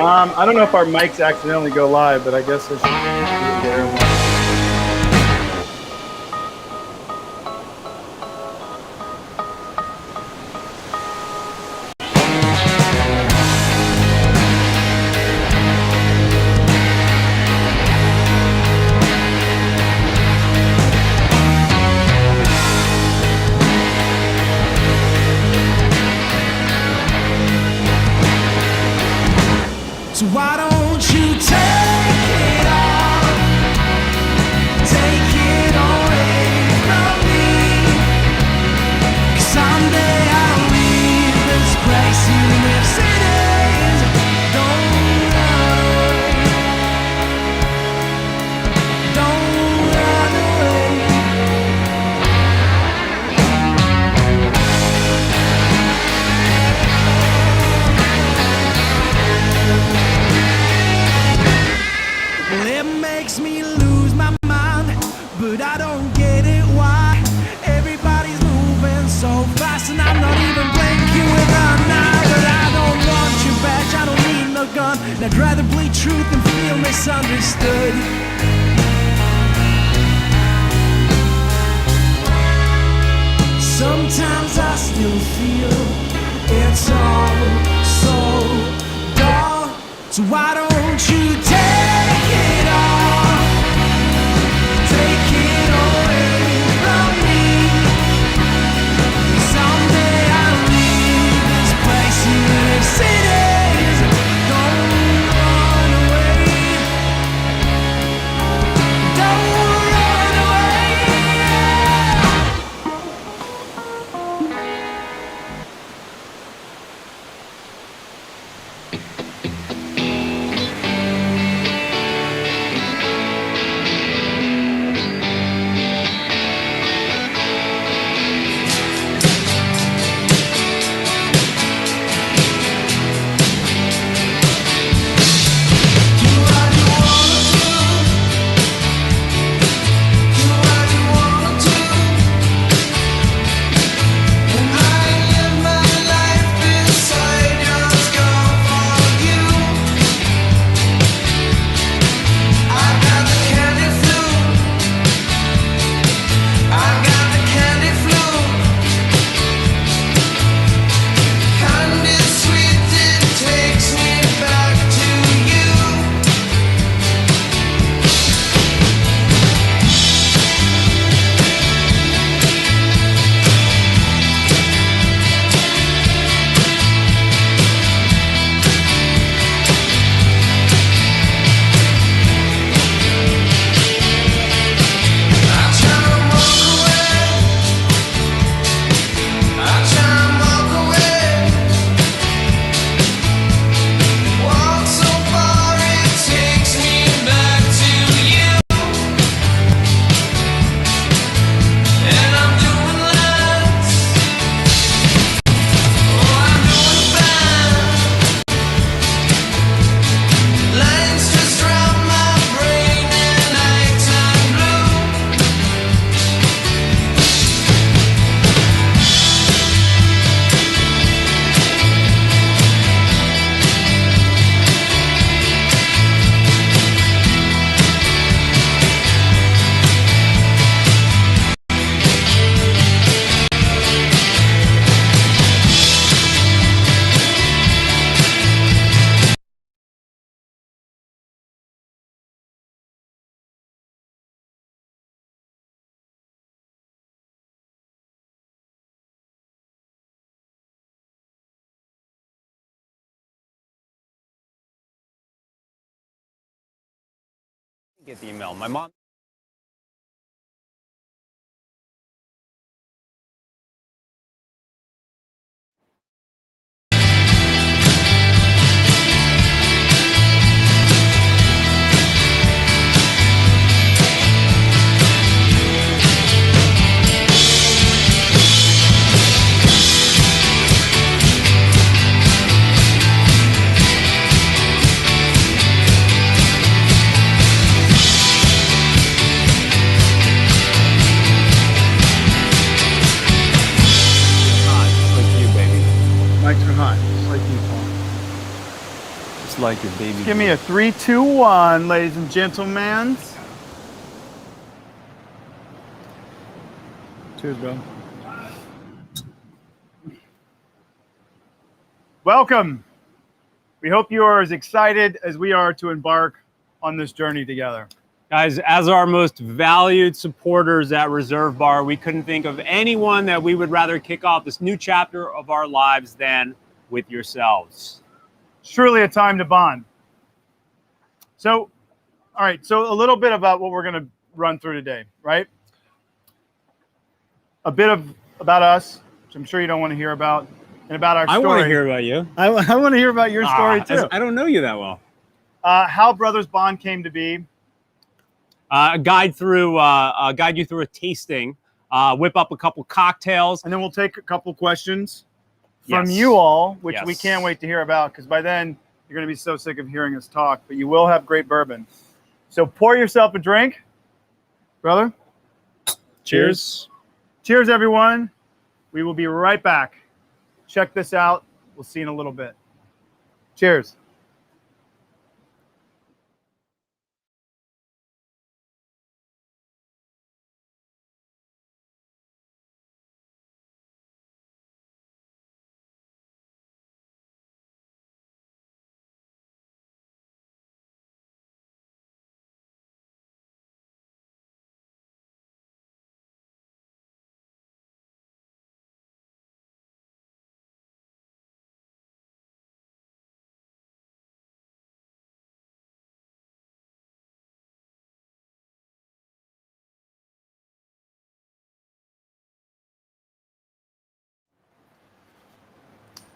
I don't know if our mics accidentally go live, but I guess I should be there. So why don't you take it all? Take it away from me. 'Cause someday I'll leave this place you live cities. Don't run away. Don't run away. Well, it makes me lose my mind, but I don't get it why everybody's moving so fast, and I'm not even blinking with an eye. But I don't want your badge, I don't need no gun, and I'd rather bleed truth than feel misunderstood. Sometimes I still feel it's all so dull. So why don't you take it all? Take it away from me. Someday I'll leave this place you live cities. Don't run away. Don't run away. Get the email. My mom. just like your baby. Give me a 3, 2, 1, ladies and gentlemen. Cheers, bro. Welcome. We hope you are as excited as we are to embark on this journey together. Guys, as our most valued supporters at ReserveBar, we couldn't think of anyone that we would rather kick off this new chapter of our lives than with yourselves. It's truly a time to bond. So, all right, so a little bit about what we're going to run through today, right? A bit about us, which I'm sure you don't want to hear about, and about our story. I want to hear about you. I want to hear about your story too. I don't know you that well. How Brothers Bond came to be. Guide you through a tasting, whip up a couple cocktails, And then we'll take a couple questions from Yes. you all, which we Yes. can't wait to hear about, because by then you're going to be so sick of hearing us talk, but you will have great bourbon. So pour yourself a drink, brother. Cheers. Cheers, everyone. We will be right back. Check this out. We'll see you in a little bit. Cheers.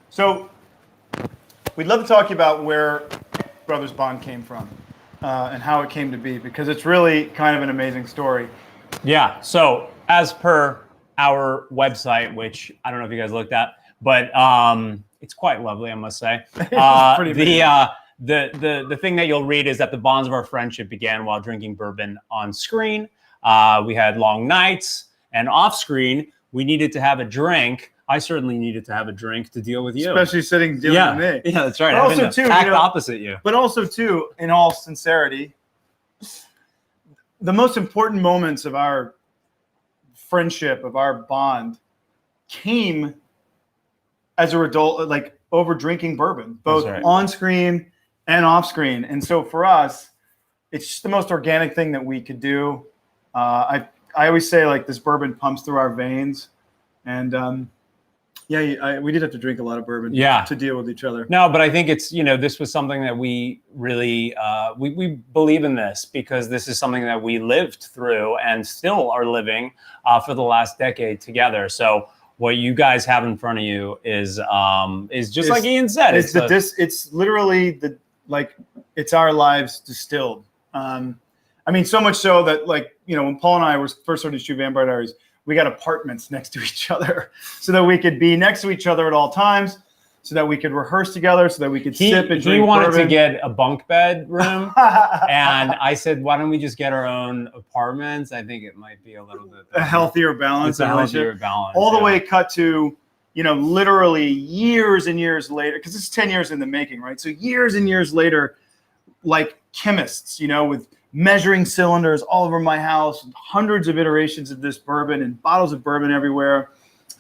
So we'd love to talk to you about where Brothers Bond came from and how it came to be, because it's really kind of an amazing story. Yeah. So as per our website, which I don't know if you guys looked at, but it's quite lovely, I must say. Pretty amazing. The thing that you'll read is that the bonds of our friendship began while drinking bourbon on screen. We had long nights, and off screen, we needed to have a drink. I certainly needed to have a drink to deal with you. Especially sitting dealing with me. Yeah, that's right. But also, too, act opposite you. But also, too, in all sincerity, the most important moments of our friendship, of our bond, came as a result, like over drinking bourbon, both That's right. on screen and off screen. And so for us, it's just the most organic thing that we could do. I always say, like, this bourbon pumps through our veins, and we did have to drink a lot of bourbon to deal with each other. No, but I think it's, this was something that we really, we believe in this because this is something that we lived through and still are living for the last decade together. So what you guys have in front of you is just like Ian said. It's literally it's our lives distilled. I mean, so much so that, like, when Paul and I were first starting to shoot Vampire Diaries, we got apartments next to each other so that we could be next to each other at all times, so that we could rehearse together, so that we could sip and drink He wanted bourbon. to get a bunk bed room, and I said, why don't we just get our own apartments? I think it might be a little bit a healthier balance. It's a healthier balance. All the way cut to, literally years and years later, because this is 10 years in the making, right? So years and years later, like chemists, with measuring cylinders all over my house, hundreds of iterations of this bourbon and bottles of bourbon everywhere.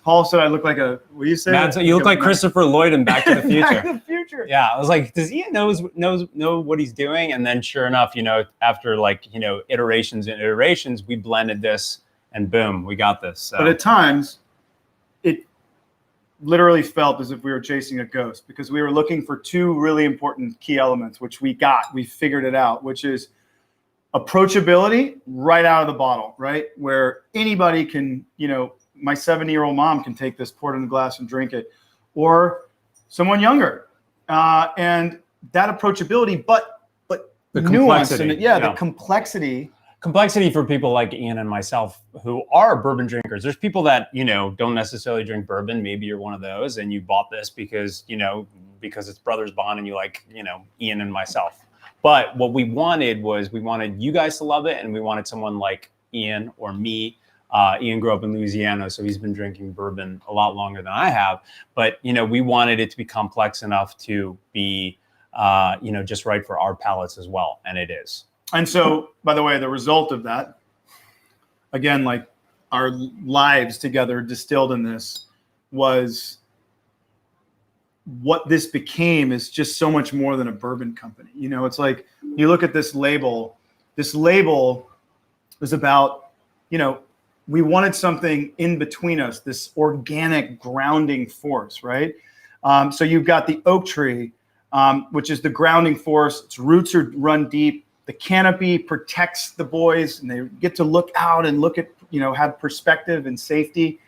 Paul said I look like what do you say? You look like Christopher Lloyd in Back to the Future. Back to the Future. Yeah, I was like, does Ian know what he's doing? And then sure enough, after iterations and iterations, we blended this and boom, we got this. So. But at times, it literally felt as if we were chasing a ghost, because we were looking for two really important key elements, which we figured it out, which is approachability right out of the bottle, right? Where anybody can, my 70-year-old mom can take this, pour it in a glass and drink it, or someone younger. And that approachability, but the nuance in complexity, it. Yeah, the complexity. Complexity for people like Ian and myself who are bourbon drinkers. There's people that, don't necessarily drink bourbon. Maybe you're one of those and you bought this because it's Brothers Bond and you like, Ian and myself. But what we wanted was you guys to love it, and we wanted someone like Ian or me. Ian grew up in Louisiana, so he's been drinking bourbon a lot longer than I have. But, we wanted it to be complex enough to be just right for our palates as well. And it is. And so, by the way, the result of that, again, like our lives together distilled in this, was what this became is just so much more than a bourbon company. It's like you look at this label. This label is about, we wanted something in between us, this organic grounding force, right? So you've got the oak tree, which is the grounding force. Its roots are run deep. The canopy protects the boys, and they get to look out and look at, have perspective and safety.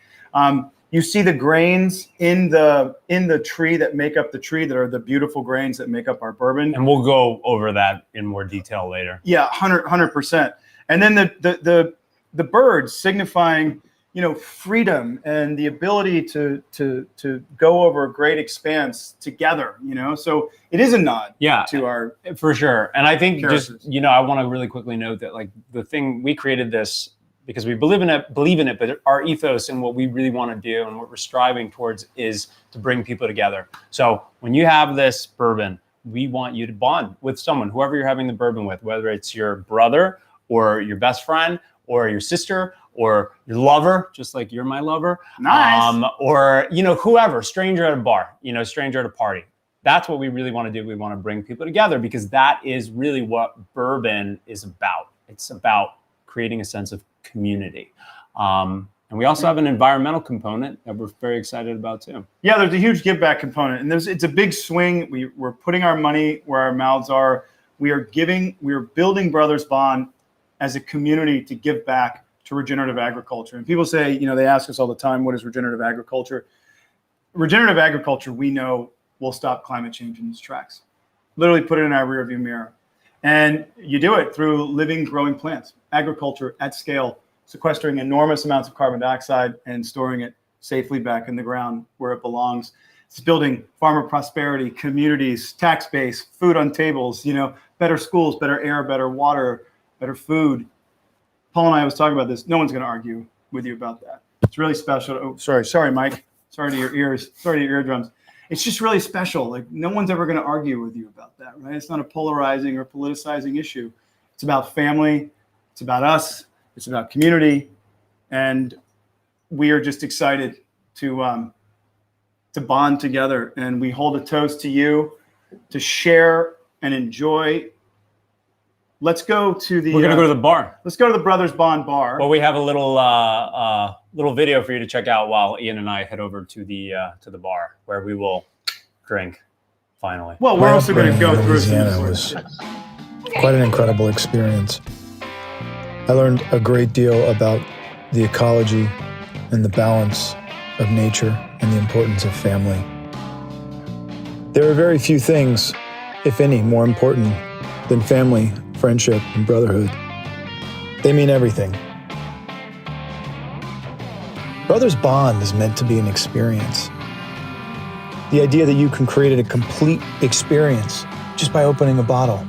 You see the grains in the tree that make up the tree, that are the beautiful grains that make up our bourbon. And we'll go over that in more detail later. Yeah, 100%. And then the birds signifying, freedom and the ability to go over a great expanse together, So it is a nod to our, for sure. And I think characters. just, I want to really quickly note that, like, the thing we created this because we believe in it, but our ethos and what we really want to do and what we're striving towards is to bring people together. So when you have this bourbon, we want you to bond with someone, whoever you're having the bourbon with, whether it's your brother or your best friend or your sister or your lover, just like you're my lover. Nice. Or, whoever, stranger at a bar, stranger at a party. That's what we really want to do. We want to bring people together because that is really what bourbon is about. It's about creating a sense of community. And we also have an environmental component that we're very excited about too. Yeah, there's a huge give back component, and it's a big swing. We're putting our money where our mouths are. We are building Brothers Bond as a community to give back to regenerative agriculture. And people say, they ask us all the time, what is regenerative agriculture? Regenerative agriculture, we know, will stop climate change in its tracks. Literally put it in our rearview mirror. And you do it through living, growing plants, agriculture at scale, sequestering enormous amounts of carbon dioxide and storing it safely back in the ground where it belongs. It's building farmer prosperity, communities, tax base, food on tables, better schools, better air, better water, better food. Paul and I was talking about this. No one's going to argue with you about that. It's really special. Oh, sorry, Mike. Sorry to your ears. Sorry to your eardrums. It's just really special. Like, no one's ever going to argue with you about that, right? It's not a polarizing or politicizing issue. It's about family. It's about us. It's about community. And we are just excited to bond together. And we hold a toast to you to share and enjoy. Let's go to the. We're gonna go to the bar. Let's go to the Brothers Bond bar. Well, we have a little video for you to check out while Ian and I head over to the bar where we will drink. Finally. Well, we're also going to go through. Louisiana was quite an incredible experience. I learned a great deal about the ecology and the balance of nature and the importance of family. There are very few things, if any, more important than family, friendship, and brotherhood. They mean everything. Brothers Bond is meant to be an experience. The idea that you can create a complete experience just by opening a bottle,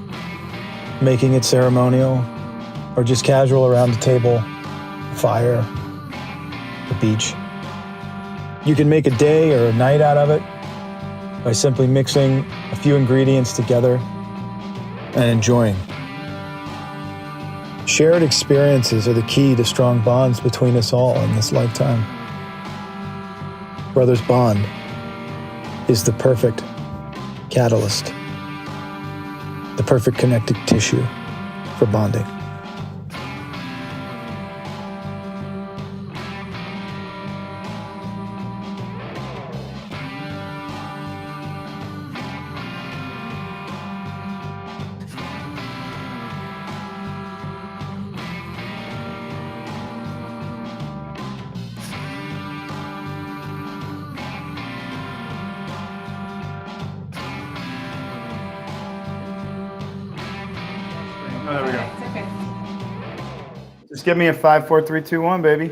making it ceremonial, or just casual around the table, fire, the beach. You can make a day or a night out of it by simply mixing a few ingredients together and enjoying. Shared experiences are the key to strong bonds between us all in this lifetime. Brothers Bond is the perfect catalyst, the perfect connective tissue for bonding. Oh, there we go. Just give me a 5, 4, 3, 2, 1, baby.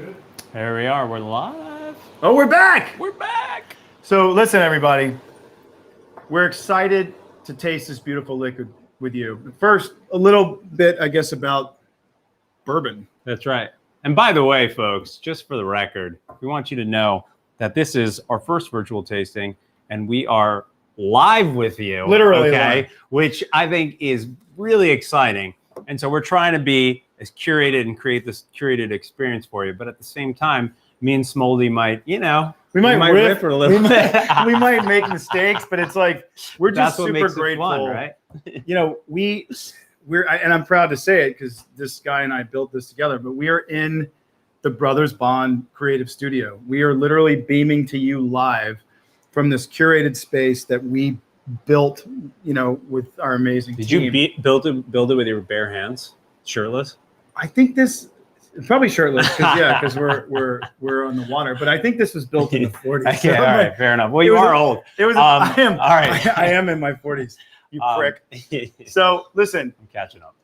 There we are. We're live. Oh, we're back. We're back. So listen, everybody. We're excited to taste this beautiful liquid with you. First, a little bit, I guess, about bourbon. That's right. And by the way, folks, just for the record, we want you to know that this is our first virtual tasting, and we are live with you. Literally okay, live. which I think is really exciting. And so we're trying to be as curated and create this curated experience for you. But at the same time, me and Smoldy might, we might riff a little bit. we might make mistakes, but it's like we're just That's what super makes it grateful, fun, right? We're and I'm proud to say it because this guy and I built this together. But we are in the Brothers Bond Creative Studio. We are literally beaming to you live from this curated space that we built, with our amazing Did team. you build it with your bare hands, shirtless? I think this probably shirtless because we're on the water. But I think this was built in the 40s. Okay, all right, fair enough. Well, you was are a- old. It was. All I right. am in my 40s. You prick. I'm So listen, catching up.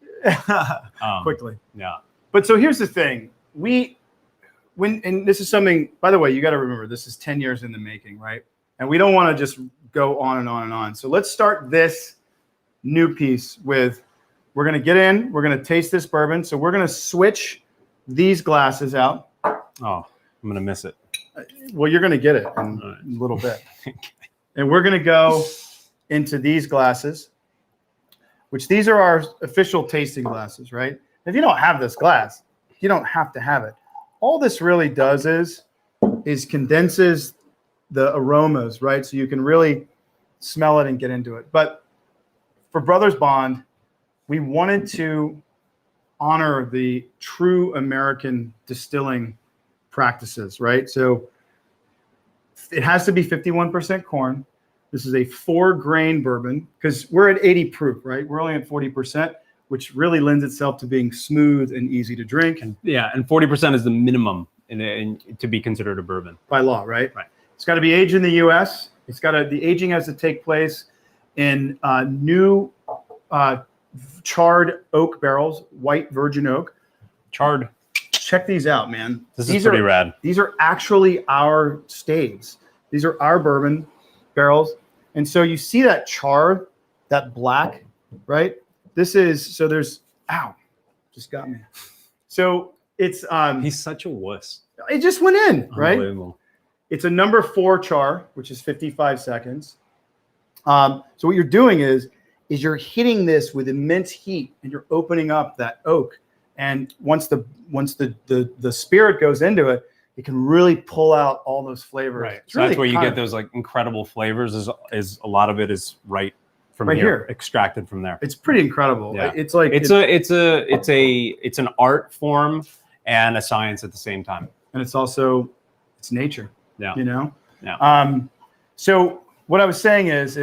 quickly. Yeah. But so here's the thing. And this is something, by the way, you got to remember, this is 10 years in the making, right? And we don't want to just go on and on and on. So let's start this new piece with, we're going to get in, we're going to taste this bourbon. So we're going to switch these glasses out. Oh, I'm going to miss it. Well, you're going to get it in a little bit. And we're going to go into these glasses, which these are our official tasting glasses, right? If you don't have this glass, you don't have to have it. All this really does is condenses the aromas, right? So you can really smell it and get into it. But for Brothers Bond, we wanted to honor the true American distilling practices, right? So it has to be 51% corn. This is a 4-grain bourbon because we're at 80 proof, right? We're only at 40%, which really lends itself to being smooth and easy to drink. And 40% is the minimum to be considered a bourbon by law, right? Right. It's got to be aged in the U.S. The aging has to take place in new charred oak barrels, white virgin oak. Charred. Check these out, man. This is pretty rad. These are actually our staves. These are our bourbon barrels. And so you see that char, that black, right? There's, just got me. So it's, He's such a wuss. it just went in, right? Unbelievable. It's a number 4 char, which is 55 seconds. So what you're doing is you're hitting this with immense heat and you're opening up that oak. And once the spirit goes into it, it can really pull out all those flavors. Right. It's So really that's where you kind get of- those like incredible flavors. Is a lot of it is right from Right here, here. extracted from there. It's pretty incredible. Yeah. It's like It's an art form and a science at the same time. and it's nature. Yeah. Yeah. So what I was saying is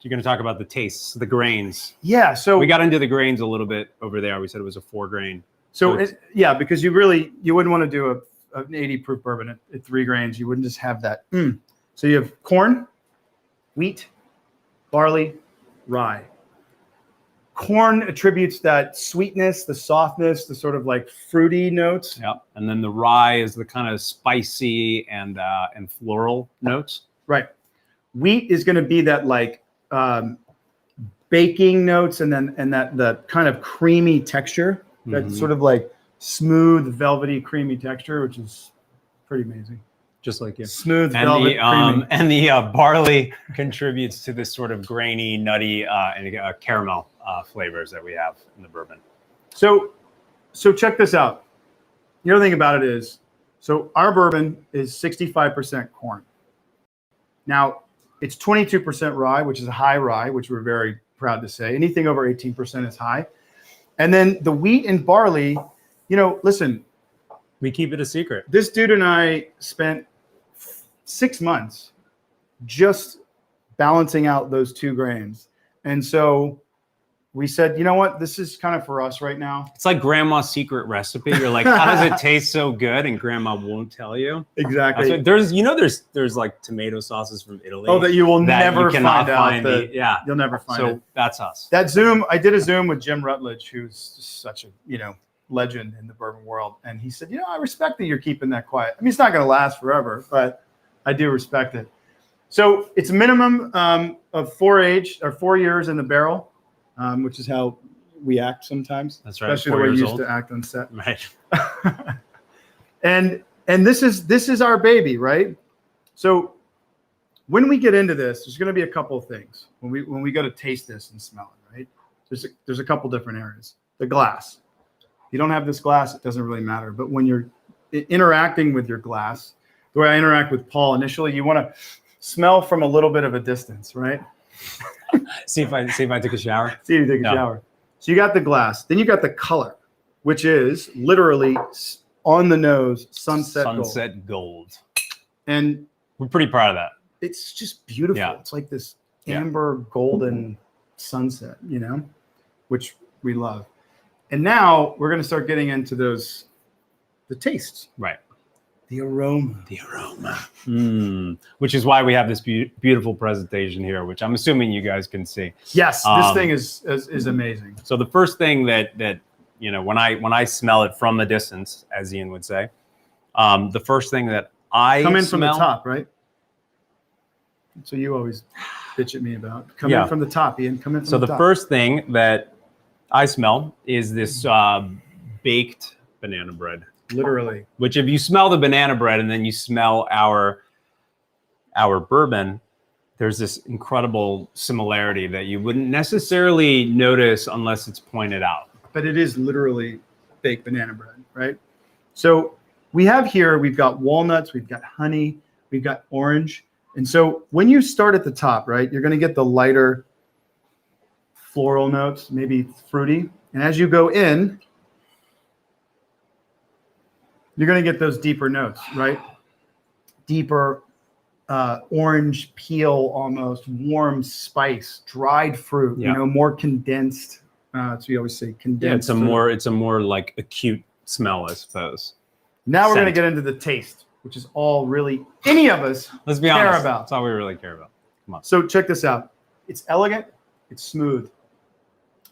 You're going to talk about the tastes, the grains. yeah. So We got into the grains a little bit over there. We said it was a 4-grain. So because you wouldn't want to do an 80 proof bourbon at 3 grains. You wouldn't just have that. So you have corn, wheat, barley, rye. Corn attributes that sweetness, the softness, the sort of like fruity notes. Yeah. And then the rye is the kind of spicy and floral notes. Right. Wheat is going to be that like baking notes and that the kind of creamy texture. That sort of like smooth, velvety, creamy texture, which is pretty amazing. Just like you. Smooth, velvet, creamy. And the barley contributes to this sort of grainy, nutty, and caramel flavors that we have in the bourbon. So check this out. The other thing about it is, so our bourbon is 65% corn. Now, it's 22% rye, which is a high rye, which we're very proud to say. Anything over 18% is high. And then the wheat and barley, listen, We keep it a secret. this dude and I spent 6 months just balancing out those 2 grains. And so we said, you know what, this is kind of for us right now. It's like grandma's secret recipe. You're like, how does it taste so good? And grandma won't tell you. Exactly. That's what, there's like tomato sauces from Italy. Oh, that you will that never you cannot find out. yeah. You'll never find it. So that's us. That Zoom, I did a Zoom with Jim Rutledge, who's just such a, legend in the bourbon world. And he said, I respect that you're keeping that quiet. I mean, it's not going to last forever, but I do respect it. So it's a minimum of 4 years in the barrel, which is how we act sometimes. That's right. Especially 4 the way we years used old. to act on set. Right. And this is our baby, right? So when we get into this, there's going to be a couple of things when we go to taste this and smell it, right? There's a couple different areas. The glass. If you don't have this glass, it doesn't really matter. But when you're interacting with your glass, the way I interact with Paul initially, you want to smell from a little bit of a distance, right? See if I took a shower. See if you take a shower. So you got the glass. Then you got the color, which is literally on the nose, sunset gold. And we're pretty proud of that. It's just beautiful. Yeah. It's like this amber golden sunset, you know, which we love. And now we're going to start getting into the tastes. Right. The aroma. Which is why we have this beautiful presentation here, which I'm assuming you guys can see. Yes, this thing is amazing. So the first thing that you know, when I smell it from a distance, as Ian would say, the first thing that I come in smell, from the top, right? So you always bitch at me about come in from the top, Ian. Come in from the top. So the first thing that I smell is this baked banana bread. Literally. Which if you smell the banana bread and then you smell our bourbon, there's this incredible similarity that you wouldn't necessarily notice unless it's pointed out. But it is literally baked banana bread, right? So we've got walnuts, we've got honey, we've got orange. And so when you start at the top, right, you're going to get the lighter floral notes, maybe fruity. And as you go in, you're going to get those deeper notes, right? Deeper orange peel, almost warm spice, dried fruit, you know, more condensed. So you always say condensed. Yeah, it's a more like acute smell, I suppose. Now we're going to get into the taste, which is all really any of us Let's be care honest. about. That's all we really care about. Come on. So check this out. It's elegant, it's smooth,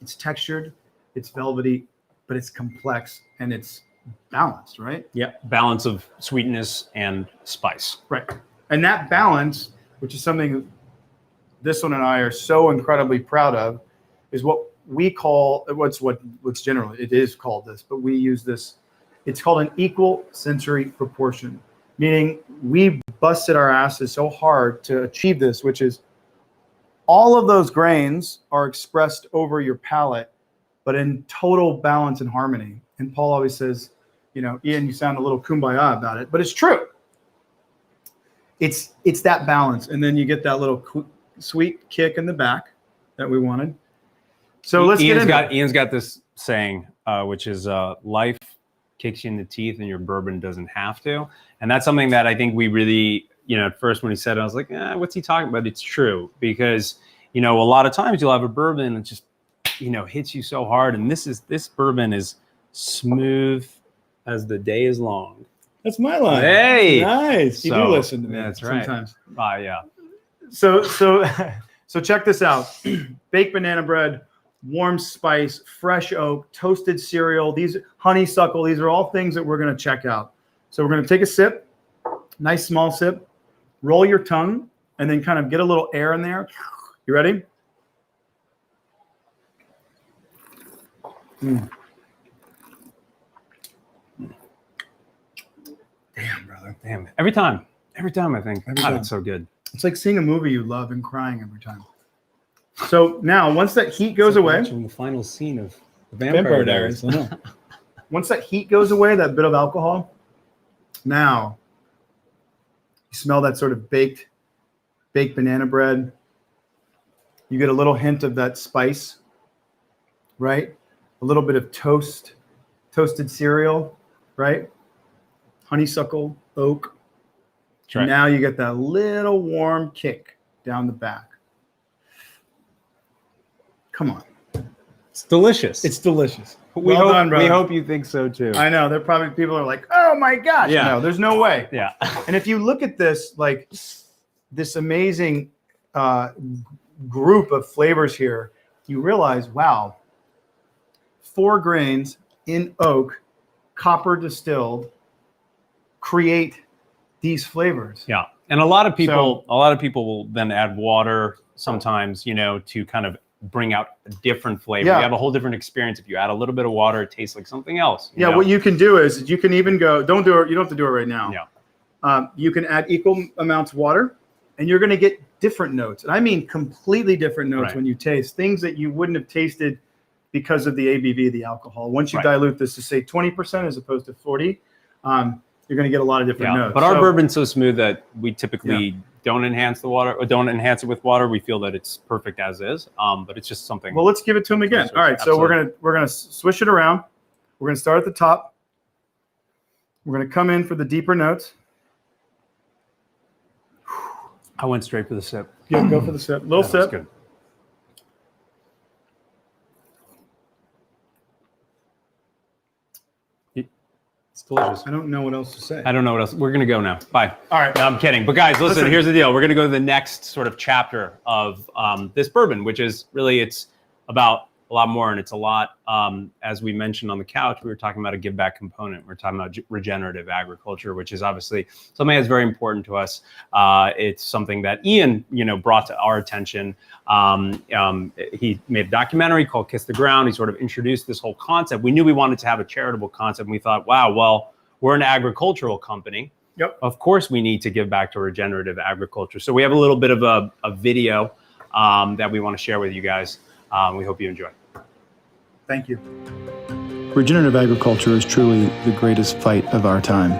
it's textured, it's velvety, but it's complex and it's balanced, right? Yeah, balance of sweetness and spice. Right. And that balance, which is something this one and I are so incredibly proud of, is what we call what's generally, it is called this, but we use this. It's called an equal sensory proportion, meaning we busted our asses so hard to achieve this, which is all of those grains are expressed over your palate, but in total balance and harmony. And Paul always says, you know, Ian, you sound a little kumbaya about it, but it's true. It's that balance. And then you get that little sweet kick in the back that we wanted. So let's get into it. Ian's got this saying, which is life kicks you in the teeth and your bourbon doesn't have to. And that's something that I think we really, you know, at first when he said it, I was like, what's he talking about? It's true because, you know, a lot of times you'll have a bourbon and just, you know, hits you so hard. And this bourbon is smooth as the day is long. That's my line. Hey, nice. You do listen to me. That's right. Sometimes. Yeah. So check this out. Baked banana bread, warm spice, fresh oak, toasted cereal, these honeysuckle, these are all things that we're going to check out. So we're going to take a sip, nice small sip, roll your tongue, and then kind of get a little air in there. You ready? Damn, brother. Damn. Every time I think, God, it's so good. It's like seeing a movie you love and crying every time. So now, once that heat goes away, watching the final scene of Vampire Diaries. Once that heat goes away, that bit of alcohol, now you smell that sort of baked banana bread. You get a little hint of that spice, right? A little bit of toasted cereal, right? Honeysuckle, oak. Right. Now you get that little warm kick down the back. Come on. It's delicious. It's delicious. We hope you think so too. I know. People are like, oh my gosh. Yeah. No, there's no way. Yeah. And if you look at this, like this amazing group of flavors here, you realize, wow, 4 grains in oak, copper distilled, create these flavors. Yeah. And a lot of people will then add water sometimes, you know, to kind of bring out a different flavor. Yeah. You have a whole different experience. If you add a little bit of water, it tastes like something else. Yeah, know? what you can do is you can even go, don't do it, you don't have to do it right now. Yeah. You can add equal amounts of water and you're going to get different notes. And I mean completely different notes Right. when you taste things that you wouldn't have tasted because of the ABV of the alcohol. Once you Right. dilute this to say 20% as opposed to 40, you're going to get a lot of different notes. But our So- bourbon's so smooth that we typically don't enhance the water, or don't enhance it with water. We feel that it's perfect as is. But it's just something. Well, let's give it to him again. All right, so Absolutely. we're gonna swish it around. We're gonna start at the top. We're gonna come in for the deeper notes. I went straight for the sip. Yeah, go for the sip. Little That was sip. good. It's delicious. I don't know what else to say. I don't know what else. We're gonna go now. Bye. All right. No, I'm kidding. But guys, listen. Listen. Here's the deal. We're gonna go to the next sort of chapter of this bourbon, which is really it's about a lot more, and it's a lot. As we mentioned on the couch, we were talking about a give back component. We're talking about regenerative agriculture, which is obviously something that's very important to us. It's something that Ian, brought to our attention. He made a documentary called Kiss the Ground. He sort of introduced this whole concept. We knew we wanted to have a charitable concept, and we thought, wow, well, we're an agricultural company. Yep. Of course, we need to give back to regenerative agriculture. So we have a little bit of a video that we want to share with you guys. We hope you enjoy. Thank you. Regenerative agriculture is truly the greatest fight of our time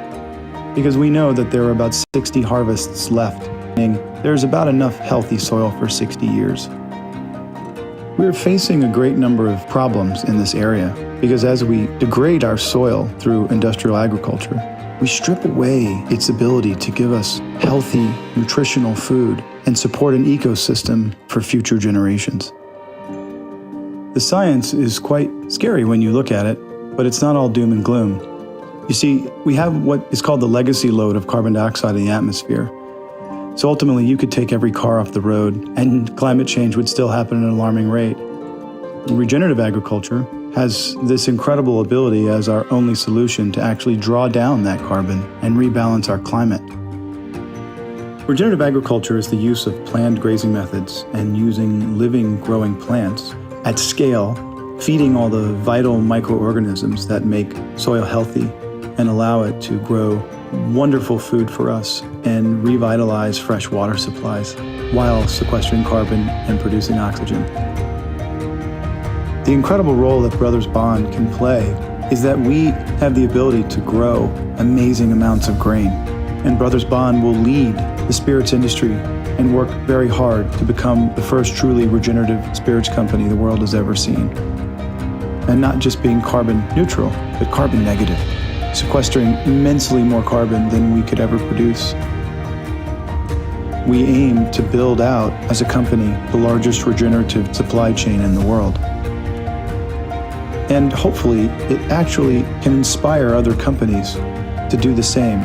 because we know that there are about 60 harvests left, meaning there's about enough healthy soil for 60 years. We're facing a great number of problems in this area because as we degrade our soil through industrial agriculture, we strip away its ability to give us healthy, nutritional food and support an ecosystem for future generations. The science is quite scary when you look at it, but it's not all doom and gloom. You see, we have what is called the legacy load of carbon dioxide in the atmosphere. So ultimately, you could take every car off the road and climate change would still happen at an alarming rate. Regenerative agriculture has this incredible ability as our only solution to actually draw down that carbon and rebalance our climate. Regenerative agriculture is the use of planned grazing methods and using living, growing plants at scale, feeding all the vital microorganisms that make soil healthy and allow it to grow wonderful food for us and revitalize fresh water supplies while sequestering carbon and producing oxygen. The incredible role that Brothers Bond can play is that we have the ability to grow amazing amounts of grain, and Brothers Bond will lead the spirits industry and work very hard to become the first truly regenerative spirits company the world has ever seen. And not just being carbon neutral, but carbon negative, sequestering immensely more carbon than we could ever produce. We aim to build out, as a company, the largest regenerative supply chain in the world. And hopefully, it actually can inspire other companies to do the same.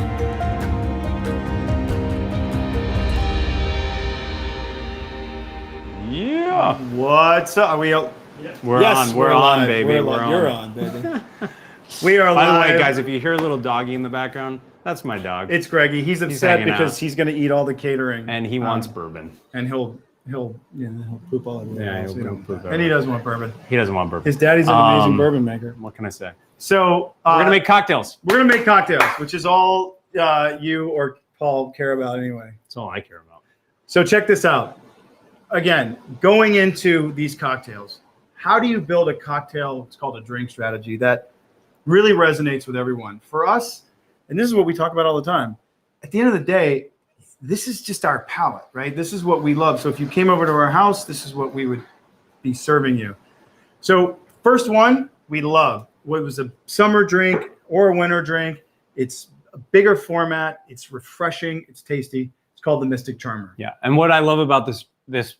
Yeah. What's up? Are we? We're Yes, on. We're on, live. baby. We're We're live. You're on. on, baby. We are By the live. way, guys, if you hear a little doggy in the background, that's my dog. It's Greggy. He's upset hanging because out. he's going to eat all the catering, And he wants bourbon. and he'll poop all over the Yeah, house. he'll You know. poop And he doesn't want bourbon. He doesn't want bourbon. His daddy's an amazing Um, bourbon maker. What can I say? So We're going to make cocktails. cocktails, which is all you or Paul care about anyway. That's all I care about. So check this out. Again, going into these cocktails, how do you build a cocktail? It's called a drink strategy that really resonates with everyone. For us, and this is what we talk about all the time, at the end of the day, this is just our palate, right? This is what we love. So if you came over to our house, this is what we would be serving you. So first one we love. What was a summer drink or a winter drink? It's a bigger format. It's refreshing. It's tasty. It's called the Mystic Charmer. Yeah, and what I love about this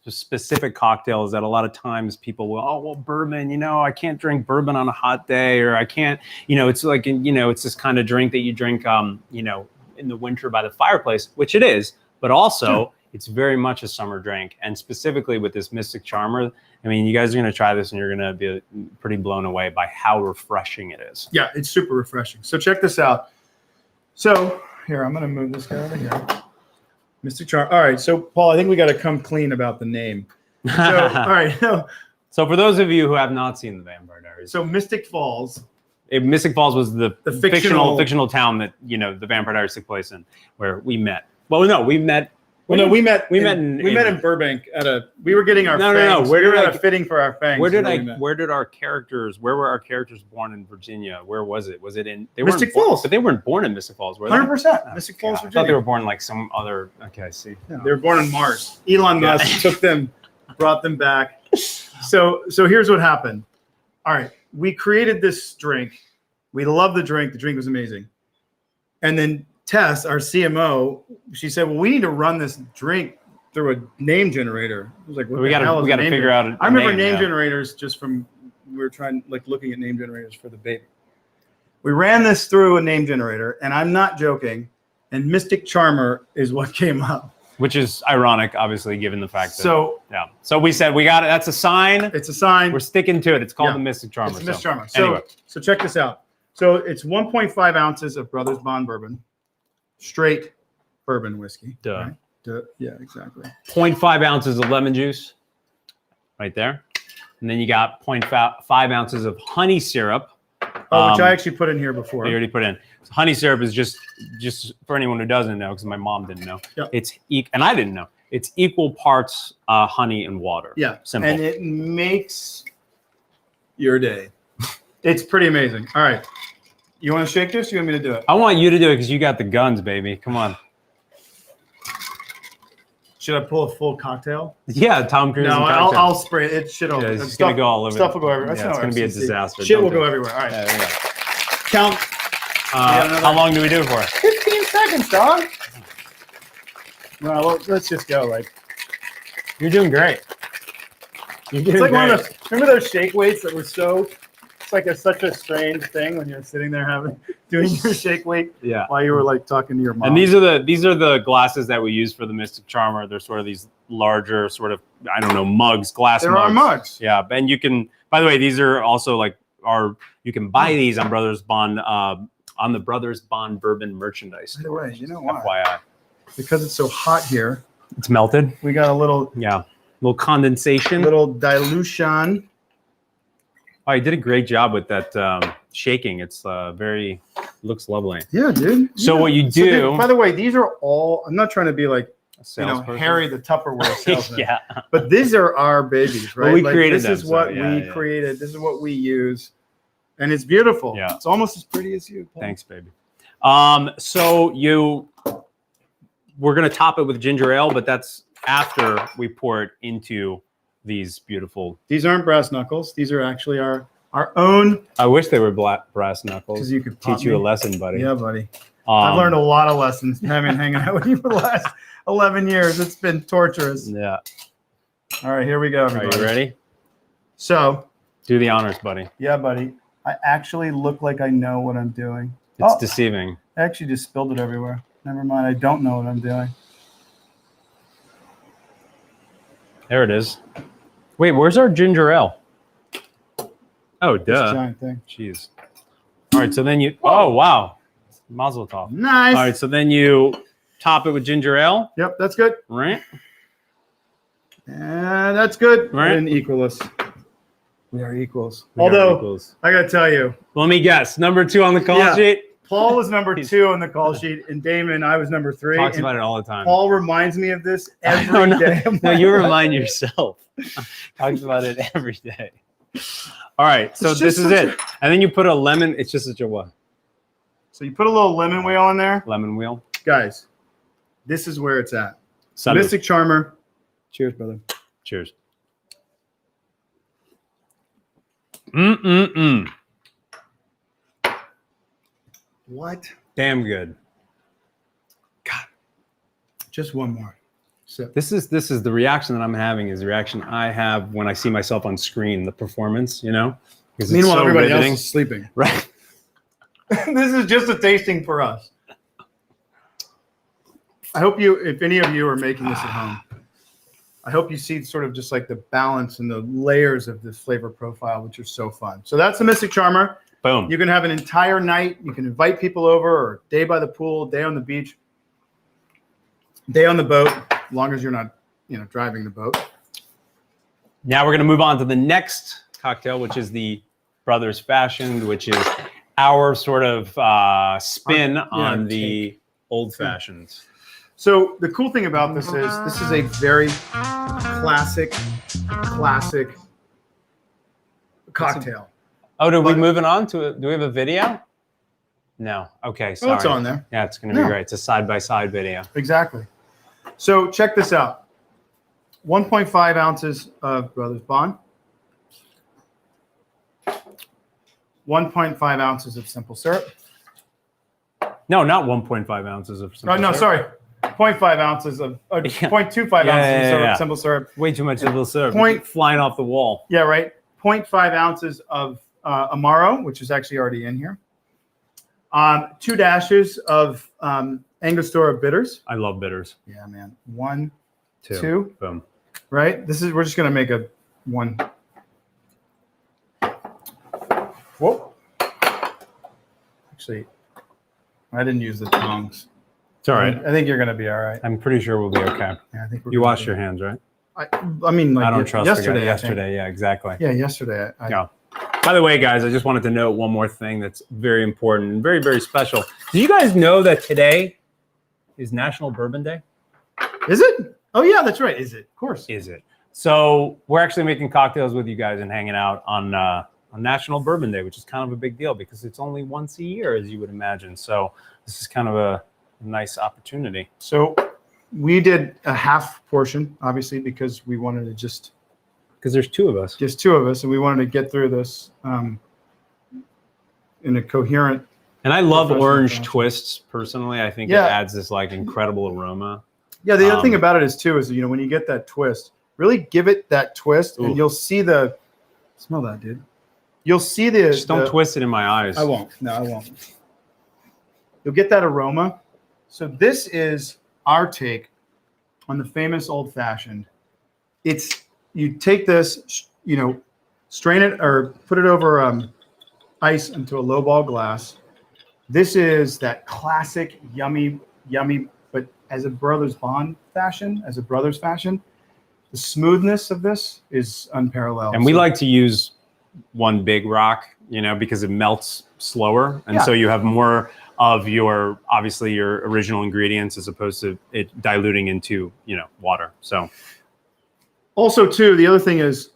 specific cocktail is that a lot of times people will, oh, well, bourbon, I can't drink bourbon on a hot day, or I can't, it's like, it's this kind of drink that you drink, in the winter by the fireplace, which it is, but also it's very much a summer drink. And specifically with this Mystic Charmer, I mean, you guys are going to try this and you're going to be pretty blown away by how refreshing it is. Yeah, it's super refreshing. So check this out. So here, I'm going to move this guy over here. Mystic Charm. All right. So Paul, I think we got to come clean about the name. So, all right. So for those of you who have not seen the Vampire Diaries, So Mystic Falls. Mystic Falls was the fictional fictional town that, the Vampire Diaries took place in, where we met. Well, no, we met Well, no, we met in Burbank at a. We were getting our fangs. Where we did were I at a fitting for our fangs? Where were our characters born in Virginia? Where was it? Was it in Mystic Falls? But they weren't born in Mystic Falls, were they? 100%. Mystic Falls, I Virginia. thought they were born like some other. Okay, I see. Yeah, they were born on Mars. Elon Musk took them, brought them back. So here's what happened. All right, we created this drink. We loved the drink. The drink was amazing. And then Tess, our CMO, she said, "Well, we need to run this drink through a name generator." I was like, "What we got to figure out." I remember name generators just from we were trying looking at name generators for the baby. We ran this through a name generator, and I'm not joking. And Mystic Charmer is what came up, which is ironic, obviously, given the fact that. So we said we got it. That's a sign. It's a sign. We're sticking to it. It's called the Mystic Charmer. It's the Mystic Charmer. Anyway. So check this out. So it's 1.5 ounces of Brothers Bond bourbon, straight bourbon whiskey. Duh. Right? Yeah, exactly. 0.5 ounces of lemon juice, right there, and then you got 0.5 ounces of honey syrup. Which I actually put in here before. You already put in. So honey syrup is just for anyone who doesn't know, because my mom didn't know. Yep. And I didn't know. It's equal parts honey and water. Yeah. Simple. And it makes your day. It's pretty amazing. All right. You want to shake this? Or you want me to do it? I want you to do it because you got the guns, baby. Come on. Should I pull a full cocktail? Yeah, Tom Cruise. No, I'll spray it. It should all. Yeah, it's going to go all over. Stuff will go everywhere. Yeah, it's going to be a disaster. Shit will go everywhere. All right. Yeah. Count. How long do we do it for? 15 seconds, dog. Well, let's just go. Like, you're doing great. You're doing it's like great. one of those. Remember those shake weights that were so? It's like such a strange thing when you're sitting there doing your shake weight. Yeah. While you were like talking to your mom. And these are the glasses that we use for the Mystic Charmer. They're sort of these larger sort of mugs, glass there mugs. Are mugs. Yeah, and you can. By the way, these are also you can buy these on Brothers Bond on the Brothers Bond bourbon merchandise. By the way, you know why? FYI. Because it's so hot here. It's melted. We got a little condensation, little dilution. Oh, you did a great job with that shaking. It's looks lovely. Yeah, dude. So what you do? By the way, these are all. I'm not trying to be like Harry the Tupperware salesman. Yeah. But these are our babies, right? Well, we created them. This is what we created. This is what we use, and it's beautiful. Yeah. It's almost as pretty as you. Paul. Thanks, baby. So we're gonna top it with ginger ale, but that's after we pour it into these beautiful. These aren't brass knuckles. These are actually our own. I wish they were brass knuckles. Because you could teach you a lesson, buddy. Yeah, buddy. I've learned a lot of lessons hanging out with you for the last 11 years. It's been torturous. Yeah. All right, here we go, everybody. Are you ready? So. Do the honors, buddy. Yeah, buddy. I actually look like I know what I'm doing. It's deceiving. I actually just spilled it everywhere. Never mind. I don't know what I'm doing. There it is. Wait, where's our ginger ale? Oh, duh. Giant thing. Jeez. All right, so then you. Oh, wow. Mazel tov. Nice. All right, so then you top it with ginger ale. Yep, that's good. Right. And that's good. Right. And equal us. We are equals. Although, I got to tell you. Let me guess. Number 2 on the call sheet? Paul was number 2 on the call sheet, and Damon, I was number 3. Talks about it all the time. Paul reminds me of this every day. No, you remind yourself. Talks about it every day. All right, so this is it. And then you put a lemon. It's just such a what? So you put a little lemon wheel in there. Lemon wheel. Guys, this is where it's at. Salud. Mystic Charmer. Cheers, brother. Cheers. Mm-mm-mm. What? Damn good. God. Just one more sip. This is the reaction that I'm having is the reaction I have when I see myself on screen, the performance, Meanwhile, everybody else is sleeping. Right. This is just a tasting for us. I hope if any of you are making this at home, I hope you see sort of just like the balance and the layers of this flavor profile, which are so fun. So that's the Mystic Charmer. Boom. You can have an entire night. You can invite people over, or day by the pool, day on the beach, day on the boat, as long as you're not, driving the boat. Now we're going to move on to the next cocktail, which is the Brothers Fashioned, which is our sort of spin on the old fashions. So the cool thing about this is a very classic cocktail. Oh, do we moving on to it? Do we have a video? No. Okay, sorry. Oh, it's on there. Yeah, it's going to be great. It's a side-by-side video. Exactly. So check this out. 1.5 ounces of Brothers Bond. 1.5 ounces of simple syrup. No, not 1.5 ounces of simple syrup. Sorry. 0.5 ounces of 0.25 ounces of simple syrup. Way too much simple syrup. Point flying off the wall. Yeah, right. 0.5 ounces of Amaro, which is actually already in here. 2 dashes of Angostura bitters. I love bitters. Yeah, man. 1, 2. Boom. Right. We're just gonna make a 1. Whoa. Actually, I didn't use the tongs. It's all right. I think you're gonna be all right. I'm pretty sure we'll be okay. Yeah, I think you washed your hands, right? I mean, like I don't trust yesterday. Yesterday, yeah, exactly. Yeah, yesterday. Yeah. By the way, guys, I just wanted to note one more thing that's very important and very, very special. Do you guys know that today is National Bourbon Day? Is it? Oh, yeah, that's right. Is it? Of course. Is it? So we're actually making cocktails with you guys and hanging out on National Bourbon Day, which is kind of a big deal because it's only once a year, as you would imagine. So this is kind of a nice opportunity. So we did a half portion, obviously, because we wanted to just... Because there's 2 of us. Just 2 of us, and we wanted to get through this in a coherent... And I love orange twists, personally. I think it adds this, like, incredible aroma. Yeah, the other thing about it is, too, is, when you get that twist, really give it that twist, and you'll see the... Smell that, dude. You'll see the... Just don't twist it in my eyes. I won't. No, I won't. You'll get that aroma. So this is our take on the famous old-fashioned. It's... You take this, strain it or put it over ice into a lowball glass. This is that classic yummy, but as a Brothers Bond fashion, the smoothness of this is unparalleled. And we like to use one big rock, because it melts slower. And so you have more of your original ingredients as opposed to it diluting into, water. So. Also, too, the other thing is,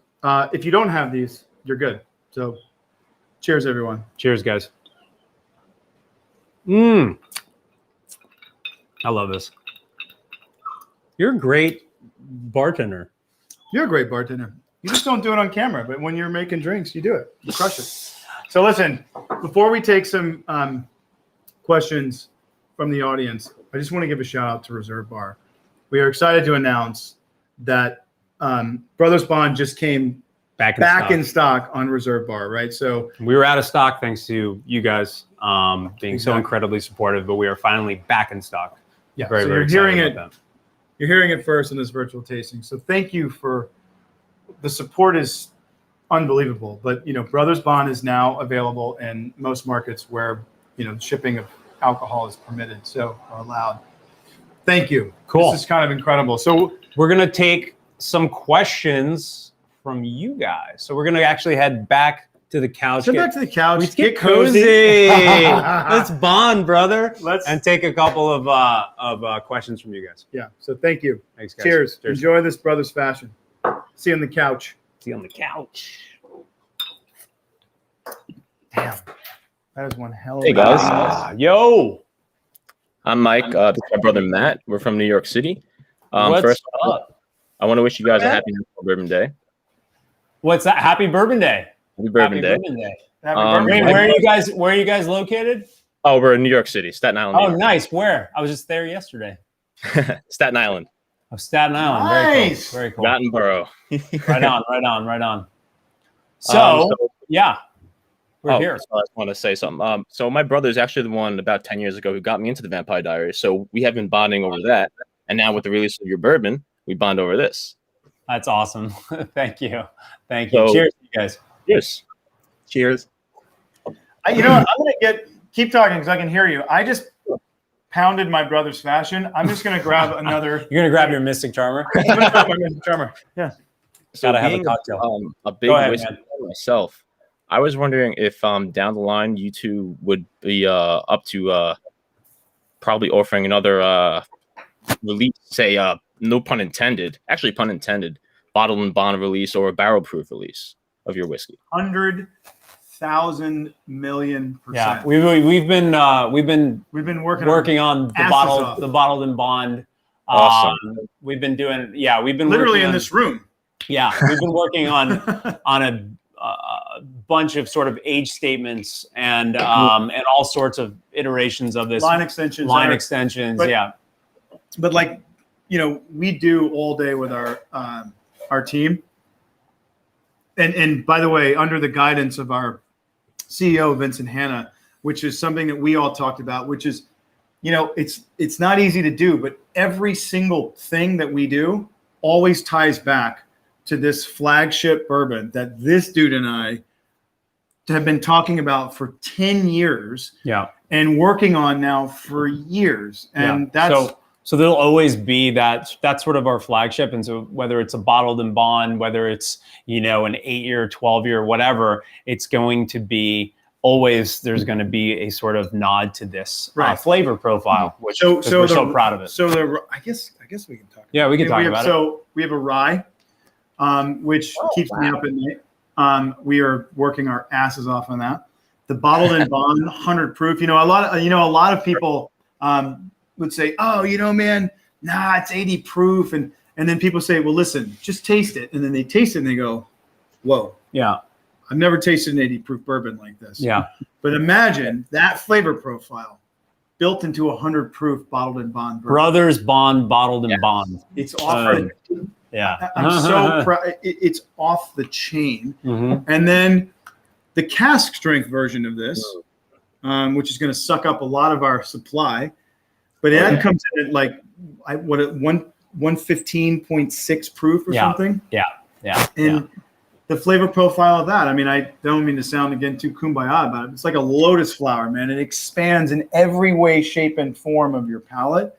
if you don't have these, you're good. So, cheers, everyone. Cheers, guys. I love this. You're a great bartender. You're a great bartender. You just don't do it on camera, but when you're making drinks, you do it. You crush it. So, listen, before we take some questions from the audience, I just want to give a shout out to ReserveBar. We are excited to announce that Brothers Bond just came back in stock on ReserveBar, right? So we were out of stock thanks to you guys being so incredibly supportive, but we are finally back in stock. Yeah, very, so very you're hearing it. That. You're hearing it first in this virtual tasting. So thank you for the support. Is unbelievable. But Brothers Bond is now available in most markets where shipping of alcohol is permitted, or allowed. Thank you. Cool. This is kind of incredible. So we're gonna take some questions from you guys. So we're gonna actually head back to the couch. Back to the couch. Let's get cozy. Let's bond, brother. And take a couple of questions from you guys. Yeah. So thank you. Thanks, guys. Cheers. Enjoy this Brothers fashion. See you on the couch. See you on the couch. Damn. That is one hell of Hey, a guys. Yo. I'm Mike. This is my brother Matt. We're from New York City. What's first up? I want to wish you guys a happy National Bourbon Day. What's that? Happy Bourbon Day. Happy Bourbon Day. Where are you guys located? Oh, we're in New York City, Staten Island. Oh, nice. Where? I was just there yesterday. Staten Island. Oh, Staten Island. Nice. Very cool. Rotten Borough. Right on. So yeah, we're here. So I just want to say something. So my brother is actually the one about 10 years ago who got me into the Vampire Diaries. So we have been bonding over that. And now with the release of your bourbon, we bond over this. That's awesome. Thank you. So, cheers, you guys. Cheers. Cheers. You know what? I'm going to keep talking because I can hear you. I just pounded my brother's fashion. I'm just going to grab another. You're going to grab your Mystic Charmer? I'm going to grab my Mystic Charmer. Yeah. So gotta have a cocktail. A big whiskey myself. I was wondering if down the line you two would be up to probably offering another release, say, no pun intended, actually pun intended, bottled and bond release or a barrel proof release of your whiskey? 100,000 million %. Yeah, we've been working on the asses bottled off. bottled and bond. Awesome. We've been doing Literally in this room. Yeah, we've been working on a bunch of sort of age statements and all sorts of iterations of this line extensions. Yeah. But like, we do all day with our team. And by the way, under the guidance of our CEO, Vincent Hanna, which is something that we all talked about, which is, it's not easy to do, but every single thing that we do always ties back to this flagship bourbon that this dude and I have been talking about for 10 years. Yeah. And working on now for years. And that's so there'll always be that's sort of our flagship. And so whether it's a bottled and bond, whether it's, an 8-year, 12-year, whatever, it's going to be always, there's going to be a sort of nod to this flavor profile, which we're so proud of it. So I guess we can talk. Yeah, we can talk about it. So we have a rye, which keeps me up at night. We are working our asses off on that. The bottled and bond 100 proof. A lot of people would say, "Oh, man, nah, it's 80 proof," and then people say, "Well, listen, just taste it," and then they taste it and they go, "Whoa, yeah, I've never tasted an 80 proof bourbon like this." Yeah, but imagine that flavor profile built into 100 proof bottled and bond bourbon. Brothers Bond bottled and bond. It's off. Yeah, I'm so proud. It's off the chain, and then the cask strength version of this, which is going to suck up a lot of our supply, but that comes in at like 115.6 proof or something. Yeah. And the flavor profile of that, I don't mean to sound again too kumbaya, but it's like a lotus flower, man. It expands in every way, shape, and form of your palate,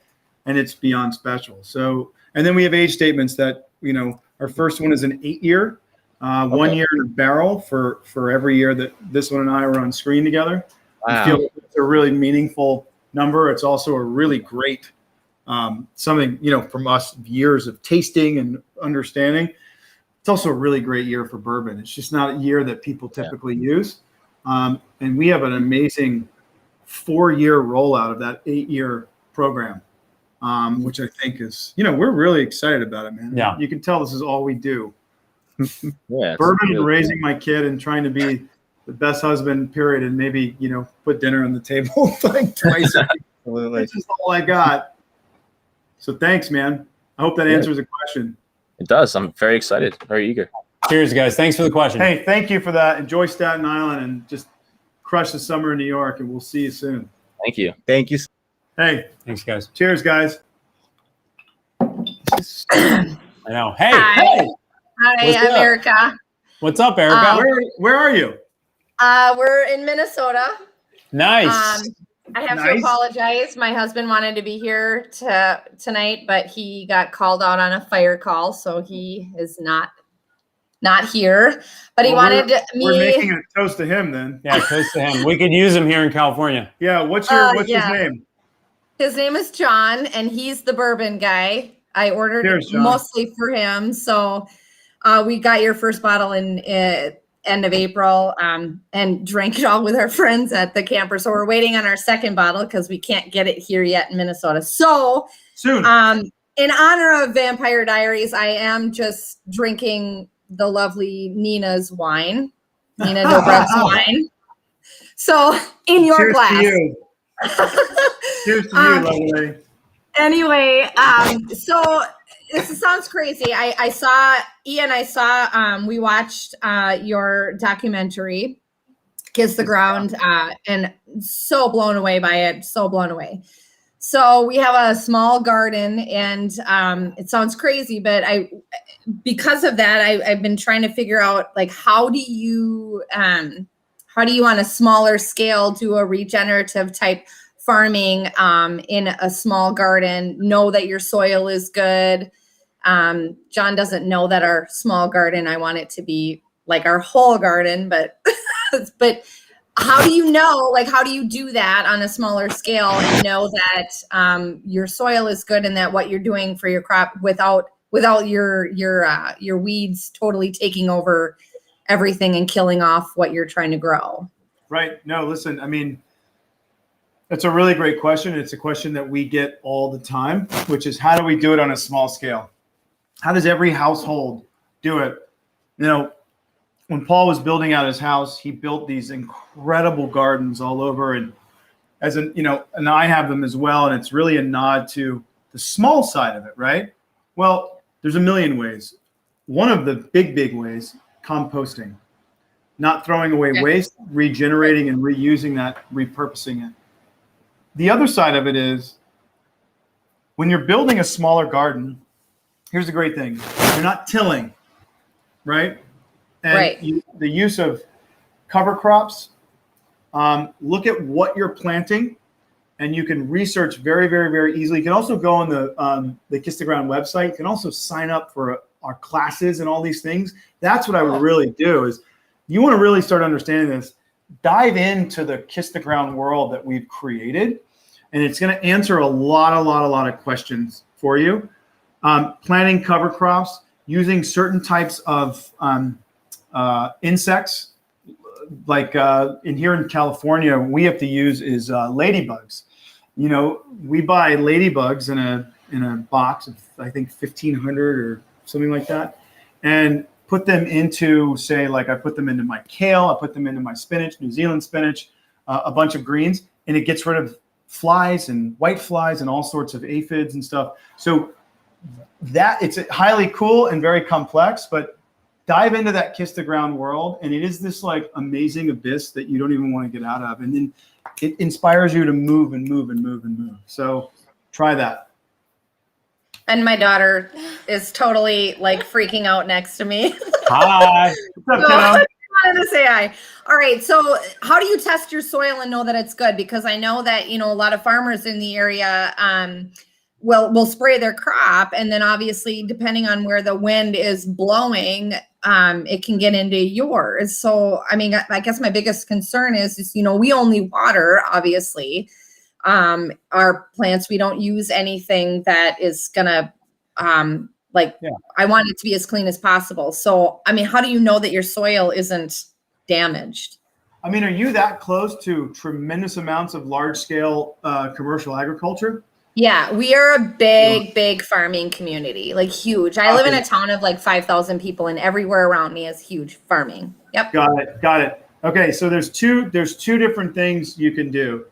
and it's beyond special. So, and then we have age statements that, our first one is an 8-year. 1 year in a barrel for every year that this one and I were on screen together. Wow. I feel it's a really meaningful number. It's also a really great something, from us, years of tasting and understanding. It's also a really great year for bourbon. It's just not a year that people typically use. And we have an amazing 4-year rollout of that 8-year program, which I think is, we're really excited about it, man. Yeah. You can tell this is all we do. Yeah, Bourbon and raising my kid and trying to be the best husband, period, and maybe, put dinner on the table like twice. Absolutely. That's just all I got. So thanks, man. I hope that answers the question. It does. I'm very excited, very eager. Cheers, guys. Thanks for the question. Hey, thank you for that. Enjoy Staten Island and just crush the summer in New York, and we'll see you soon. Thank you. Thank you. Hey, Thanks, guys. cheers, guys. I know. Hey, Hi. hey. Hi, What's I'm up? Erica. What's up, Erica? Where are you? We're in Minnesota. Nice. I have to Nice. apologize. My husband wanted to be here tonight, but he got called out on a fire call, so he is not here. But he Well, wanted We're making me. a toast to him then. Yeah, close to him. We could use him here in California. Yeah. What's his name? His name is John, and he's the bourbon guy. I ordered Cheers, John. mostly for him, so we got your first bottle in end of April, and drank it all with our friends at the camper. So we're waiting on our second bottle because we can't get it here yet in Minnesota. So Soon. in honor of Vampire Diaries, I am just drinking the lovely Nina's wine, Nina Dobrev's wine. So in your Cheers glass. to you. Cheers to you, lovely. Anyway, so this sounds crazy. I saw we watched your documentary, Kiss the Ground, and so blown away by it, so blown away. So we have a small garden, and it sounds crazy, but because of that, I've been trying to figure out, like, how do you on a smaller scale do a regenerative type farming in a small garden, know that your soil is good. John doesn't know that our small garden, I want it to be like our whole garden, but how do you know, like, how do you do that on a smaller scale and know that your soil is good and that what you're doing for your crop without your weeds totally taking over everything and killing off what you're trying to grow? Right. No, listen, I mean, that's a really great question. It's a question that we get all the time, which is how do we do it on a small scale? How does every household do it? You know, when Paul was building out his house, he built these incredible gardens all over, and and I have them as well. And it's really a nod to the small side of it, right? Well, there's a million ways. One of the big ways, composting, not throwing away waste, regenerating and reusing that, repurposing it. The other side of it is when you're building a smaller garden, here's the great thing. You're not tilling, right? And the use of cover crops, look at what you're planting, and you can research very, very, very easily. You can also go on the Kiss the Ground website. You can also sign up for our classes and all these things. That's what I would really do is you want to really start understanding this. Dive into the Kiss the Ground world that we've created, and it's going to answer a lot of questions for you. Planting cover crops, using certain types of insects, like here in California, we have to use is ladybugs. You know, we buy ladybugs in a box of I think 1,500 or something like that, and put them into, say, like I put them into my kale, I put them into my spinach, New Zealand spinach, a bunch of greens, and it gets rid of flies and white flies and all sorts of aphids and stuff. So that it's highly cool and very complex, but dive into that Kiss the Ground world, and it is this like amazing abyss that you don't even want to get out of, and then it inspires you to move and move and move and move. So try that. And my daughter is totally like freaking out next to me. Hi. What's up, So, I kiddo? wanted to say hi. All right. So how do you test your soil and know that it's good? Because I know that, a lot of farmers in the area will spray their crop. And then obviously, depending on where the wind is blowing, it can get into yours. So, I mean, I guess my biggest concern is we only water, obviously, our plants. We don't use anything that is gonna I want it to be as clean as possible. So I mean, how do you know that your soil isn't damaged? I mean, are you that close to tremendous amounts of large scale commercial agriculture? Yeah, we are a big farming community, like huge. I live in a town of like 5,000 people, and everywhere around me is huge farming. Yep. Got it. Okay, so there's two different things you can do.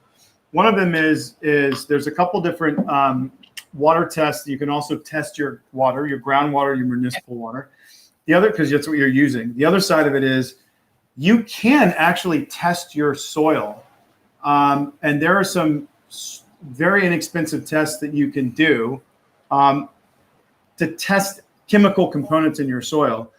One of them is there's a couple different water tests. You can also test your water, your groundwater, your municipal water. The other, because that's what you're using. The other side of it is you can actually test your soil. And there are some very inexpensive tests that you can do to test chemical components in your soil.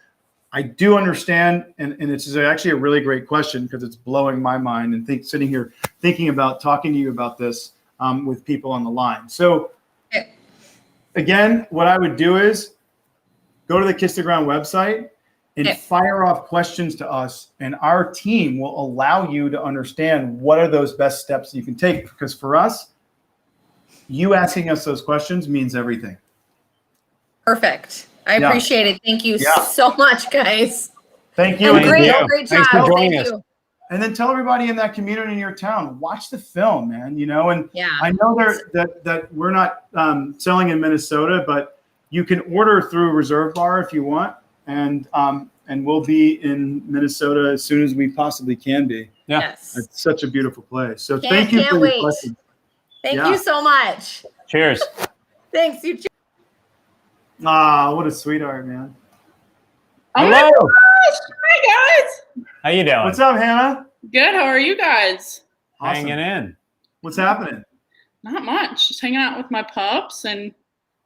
I do understand, and it's actually a really great question because it's blowing my mind and sitting here thinking about talking to you about this with people on the line. So again, what I would do is go to the Kiss the Ground website and fire off questions to us, and our team will allow you to understand what are those best steps you can take, because for us, you asking us those questions means everything. Perfect. I appreciate it. Thank you so much, guys. Thank you. And great job. Thanks for joining us. And then tell everybody in that community in your town, watch the film, man. And I know that we're not selling in Minnesota, but you can order through ReserveBar if you want, and we'll be in Minnesota as soon as we possibly can be. Yeah, yes. It's such a beautiful place. So thank you for your question. Thank you so much. Cheers. Thanks. You too. Ah, what a sweetheart, man. Oh Hello. my gosh. Hi, guys. How you doing? What's up, Hannah? Good. How are you guys? Awesome. Hanging in. What's happening? Not much. Just hanging out with my pups and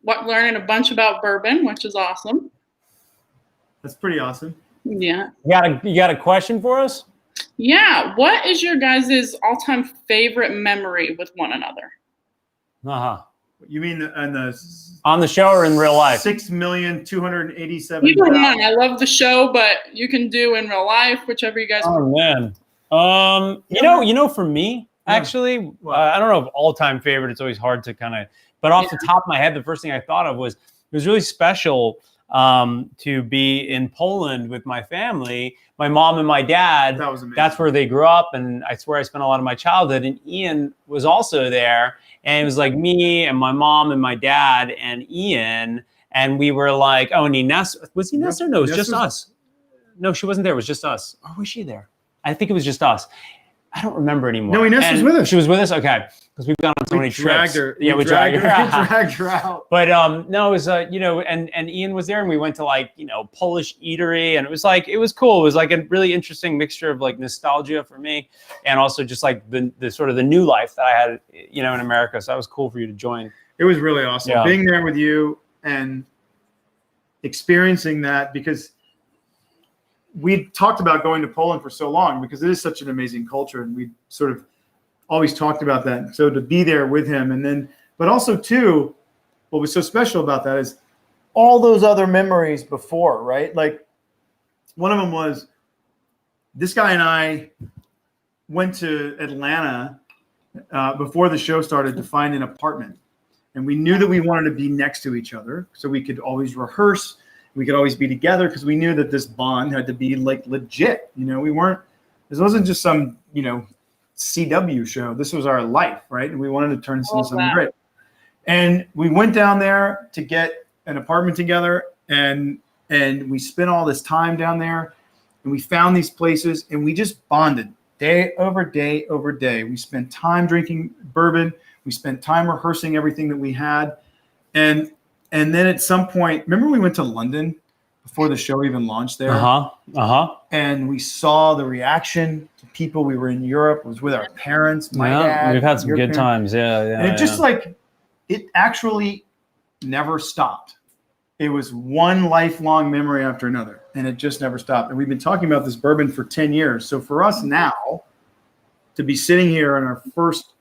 learning a bunch about bourbon, which is awesome. That's pretty awesome. Yeah. You got a question for us? Yeah. What is your guys' all-time favorite memory with one another? Uh-huh. You mean On the show or in real life? 6,287,000. Either one. I love the show, but you can do in real life, whichever you guys want. Oh man. For me, actually, What? I don't know if all-time favorite. It's always hard to kind of, but off the top of my head, the first thing I thought of was it was really special to be in Poland with my family, my mom and my dad. That was amazing. That's where they grew up, and I swear I spent a lot of my childhood. And Ian was also there, and it was like me and my mom and my dad and Ian, and we were like, oh, and Ines, was Ines there? No, it was just us. No, she wasn't there. It was just us. Or was she there? I think it was just us. I don't remember anymore. No, Ines was with us. She was with us? Okay. Because we've gone on so many trips. We dragged her out. But no, it was, and Ian was there, and we went to like, Polish eatery, and it was cool. It was like a really interesting mixture of like nostalgia for me, and also just like the sort of the new life that I had, in America. So that was cool for you to join. It was really awesome Yeah. being there with you and experiencing that, because we talked about going to Poland for so long because it is such an amazing culture, and we sort of always talked about that. So to be there with him, and then, but also too, what was so special about that is all those other memories before, right? Like one of them was this guy and I went to Atlanta before the show started to find an apartment, and we knew that we wanted to be next to each other so we could always rehearse. We could always be together because we knew that this bond had to be like legit. This wasn't just some, CW show. This was our life, right? And we wanted to turn this into something great. And we went down there to get an apartment together, and we spent all this time down there, and we found these places, and we just bonded day over day over day. We spent time drinking bourbon. We spent time rehearsing everything that we had. And then at some point, remember we went to London before the show even launched there? And we saw the reaction to people. We were in Europe. It was with our parents, my dad. We've had some good parents. times. Yeah. And it just it actually never stopped. It was one lifelong memory after another, and it just never stopped. And we've been talking about this bourbon for 10 years. So for us now to be sitting here in our first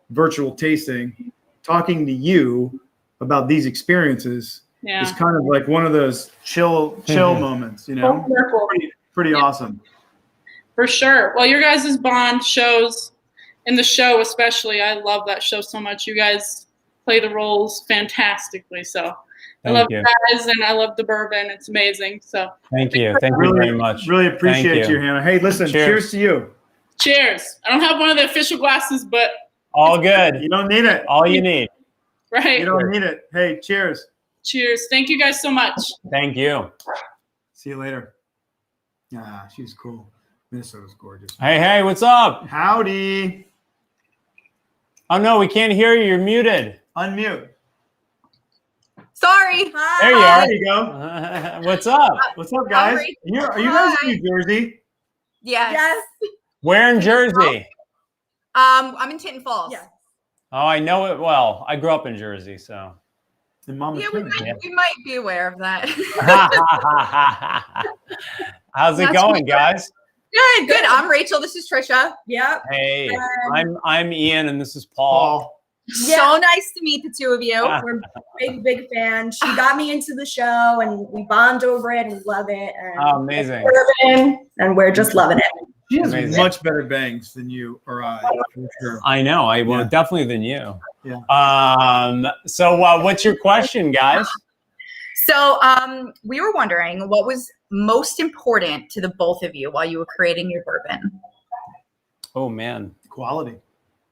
virtual tasting, talking to you about these experiences is kind of like one of those chill moments, pretty awesome. For sure. Well, your guys' bond shows in the show, especially. I love that show so much. You guys play the roles fantastically. So I love you guys, and I love the bourbon. It's amazing. So thank you. Thank you very much. Really appreciate you, Hannah. Hey, listen, cheers to you. Cheers. I don't have one of the official glasses, but all good. You don't need it. All you need. Right. You don't need it. Hey, cheers. Cheers. Thank you guys so much. Thank you. See you later. She's cool. Minnesota's gorgeous. Hey, what's up? Howdy. Oh, no, we can't hear you. You're muted. Unmute. Sorry. Hi. There you are. There you go. What's up? What's up, guys? Are you guys in New Jersey? Yes. Where in Jersey? I'm in Tinton Falls. Yeah. Oh, I know it well. I grew up in Jersey, so. And Mama we might be aware of that. How's it going, guys? Good. I'm Rachel. This is Trisha. Yep. Hey, I'm Ian, and this is Paul. So nice to meet the two of you. We're big fans. She got me into the show, and we bond over it and love it. And amazing. And we're just loving it. She has much better bangs than you or I, for sure. I know. Definitely than you. Yeah. So what's your question, guys? So we were wondering what was most important to the both of you while you were creating your bourbon. Oh man, quality.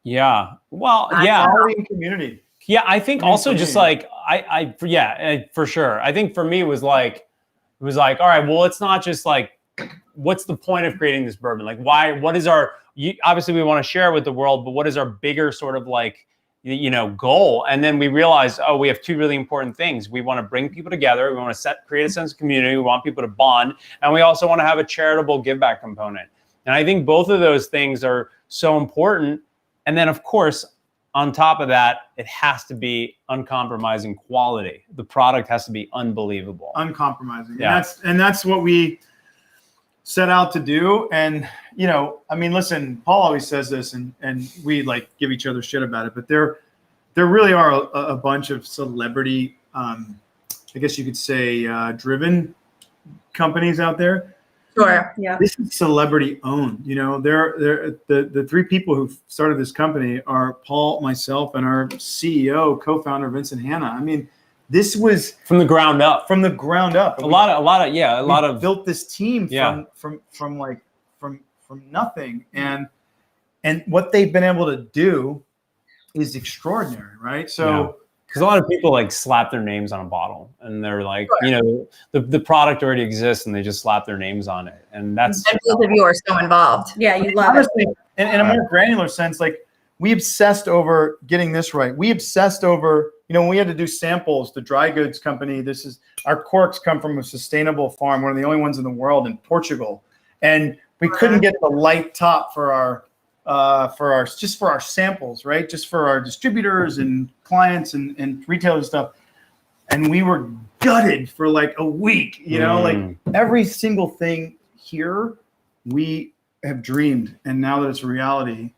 Yeah. Well, quality and community. Yeah, I think also just like for sure. I think for me it was like, all right, well, it's not just like, what's the point of creating this bourbon? Like, why? What is obviously we want to share it with the world, but what is our bigger sort of like, goal? And then we realized, we have two really important things. We want to bring people together. We want to create a sense of community. We want people to bond. And we also want to have a charitable give back component. And I think both of those things are so important. And then of course, on top of that, it has to be uncompromising quality. The product has to be unbelievable. Uncompromising. Yeah. And that's what we set out to do. And, listen, Paul always says this and we like give each other shit about it, but there really are a bunch of celebrity, I guess you could say, driven companies out there. Sure. Yeah. This is celebrity owned. You know, the three people who started this company are Paul, myself, and our CEO, co-founder Vincent Hanna. I mean, this was From the ground up. from the ground up. A lot of built this team Yeah. from nothing, and what they've been able to do is extraordinary, right? So. Because a lot of people like slap their names on a bottle, and they're like, you know, the product already exists, and they just slap their names on it, and that's. And both of you are so involved. Yeah, you love Honestly, it. in a more granular sense, like we obsessed over getting this right. We obsessed over, you know, when we had to do samples, the dry goods company, our corks come from a sustainable farm, one of the only ones in the world in Portugal. And we couldn't get the light top for our samples, right? Just for our distributors and clients and retailers and stuff. And we were gutted for like a week, you know, like every single thing here we have dreamed. And now that it's a reality,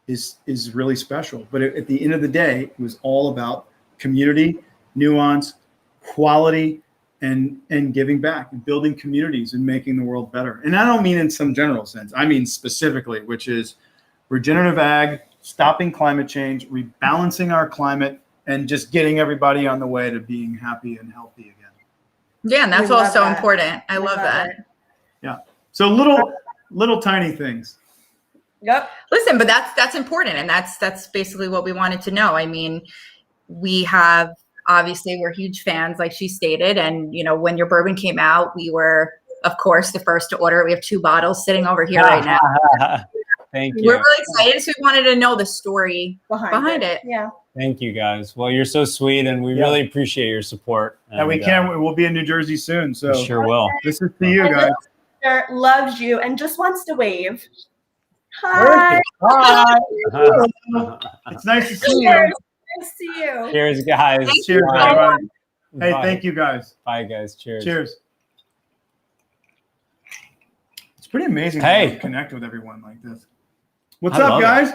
is really special. But at the end of the day, it was all about community, nuance, quality, and giving back and building communities and making the world better. And I don't mean in some general sense. I mean specifically, which is regenerative ag, stopping climate change, rebalancing our climate, and just getting everybody on the way to being happy and healthy again. Yeah, and that's We love also that. important. I We love that. it. Yeah. So little tiny things. Yep. Listen, but that's important, and that's basically what we wanted to know. I mean, we have obviously we're huge fans, like she stated, and you know when your bourbon came out, we were of course the first to order. We have 2 bottles sitting over here right now. Thank you. We're really excited, so we wanted to know the story behind it. Yeah. Thank you guys. Well, you're so sweet, and we really appreciate your support. And we can. We'll be in New Jersey soon. So we sure will. this is to you guys. Sister loves you and just wants to wave. Hi. Hi. It's nice to see you. Cheers. Nice to see you. Cheers, guys. Cheers, Bye. everyone. Hey, Bye. thank you guys. Bye, guys. Cheers. Cheers. It's pretty amazing Hey. to connect with everyone like this. What's I up, love guys?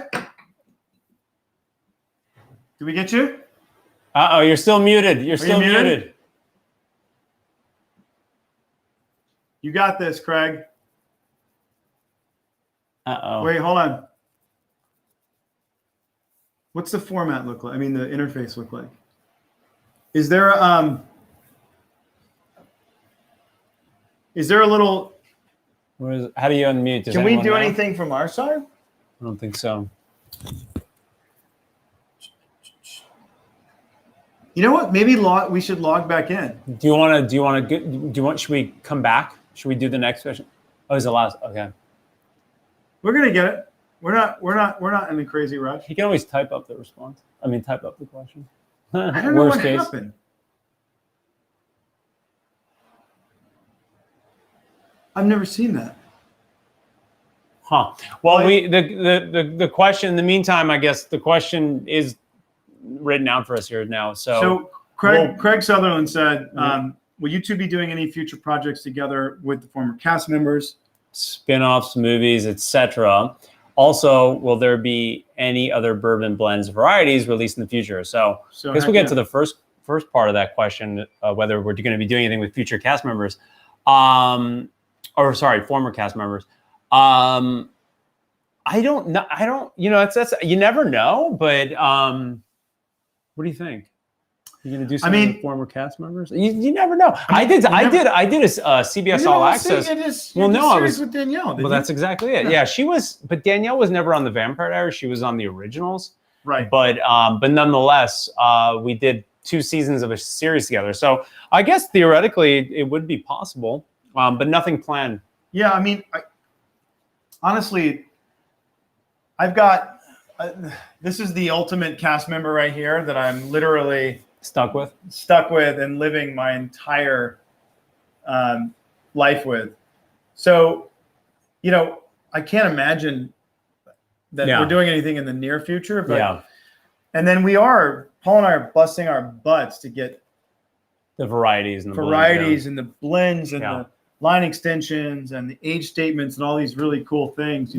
Did we get you? Uh-oh, you're still muted. You're still muted? muted. You got this, Craig. Uh-oh. Wait, hold on. What's the format look like? I mean, the interface look like? Is there a little? How do you unmute? Does Can we anyone do know? anything from our side? I don't think so. You know what? Maybe we should log back in. Should we come back? Should we do the next question? Oh, is the last? Okay. We're gonna get it. We're not in a crazy rush. You can always type up the response. I mean, type up the question. I don't know Worst what case. happened. I've never seen that. Huh. Well, the question. In the meantime, I guess the question is written out for us here now. So Craig Sutherland said, "Will you two be doing any future projects together with the former cast members? Spin-offs, movies, etc. Also, will there be any other bourbon blends varieties released in the future?" So I guess we'll get to the first part of that question, whether we're going to be doing anything with future cast members, former cast members. I don't know. That's you never know. But what do you think? You're going to do something with former cast members? You never know. I did a CBS All Access. I was with Danielle. Well, that's exactly it. Yeah, she was, but Danielle was never on the Vampire Diaries. She was on the originals. Right. But nonetheless, we did 2 seasons of a series together. So I guess theoretically it would be possible, but nothing planned. Yeah, I mean, honestly, I've got this is the ultimate cast member right here that I'm literally stuck with and living my entire life with. So, I can't imagine that we're doing anything in the near future. But and then Paul and I are busting our butts to get the varieties and the blends and the line extensions and the age statements and all these really cool things.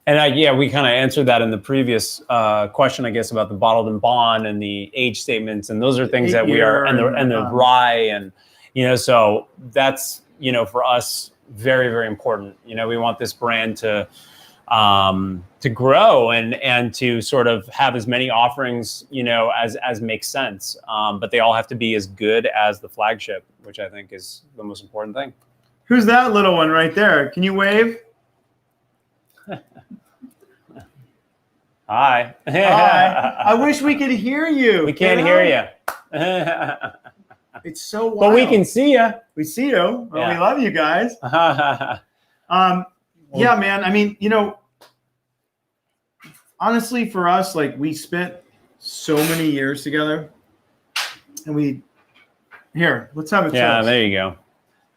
And we kind of answered that in the previous question, I guess, about the bottled and bond and the age statements, and those are things that we are, and the rye, and so that's you know, for us, very, very important. You know, we want this brand to grow and to sort of have as many offerings, you know, as makes sense. But they all have to be as good as the flagship, which I think is the most important thing. Who's that little one right there? Can you wave? Hi. Hi. I wish we could hear you. We can't hear you. It's so wild. But we can see you. We see you. Well, Yeah. we love you guys. Yeah, man. I mean, you know, honestly, for us, like, we spent so many years together, and let's have a toast. Yeah, there you go.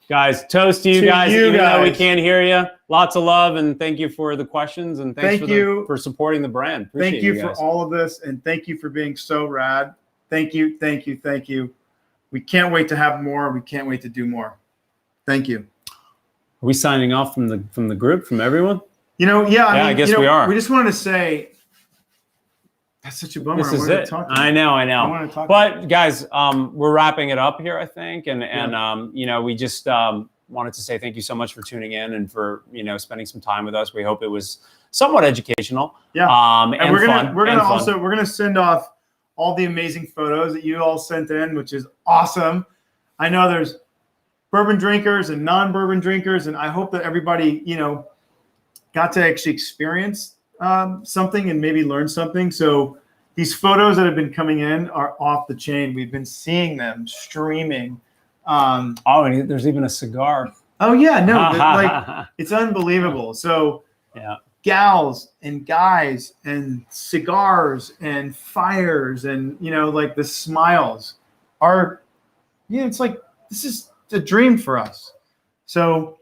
Guys, toast to you To guys, you even though we guys. can't hear you. Lots of love, and thank you for the questions, and thanks Thank you. for supporting the brand. Appreciate Thank you for guys. all of this, and thank you for being so rad. Thank you, thank you, thank you. We can't wait to have more. We can't wait to do more. Thank you. Are we signing off from the group, from everyone? You know, yeah, I guess we are. We just wanted to say that's such a bummer. This is it. I know. wanted to talk But guys, we're wrapping it up here, I think, and you know, we just wanted to say thank you so much for tuning in and for, you know, spending some time with us. We hope it was somewhat educational. Yeah. And we're fun. we're gonna send off all the amazing photos that you all sent in, which is awesome. I know there's bourbon drinkers and non-bourbon drinkers, and I hope that everybody, you know, got to actually experience something and maybe learn something. So these photos that have been coming in are off the chain. We've been seeing them streaming. And there's even a cigar. Oh yeah, no, like, it's unbelievable. So Yeah. gals and guys and cigars and fires and, you know, like, the smiles are, yeah, it's like, this is a dream for us. So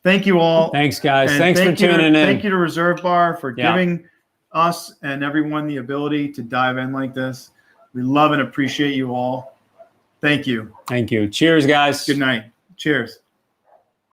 thank you all. Thanks, guys. And Thanks for tuning in. Thank you to Reserve Bar for Yeah. giving us and everyone the ability to dive in like this. We love and appreciate you all. Thank you. Thank you. Cheers, guys. Good night. Cheers.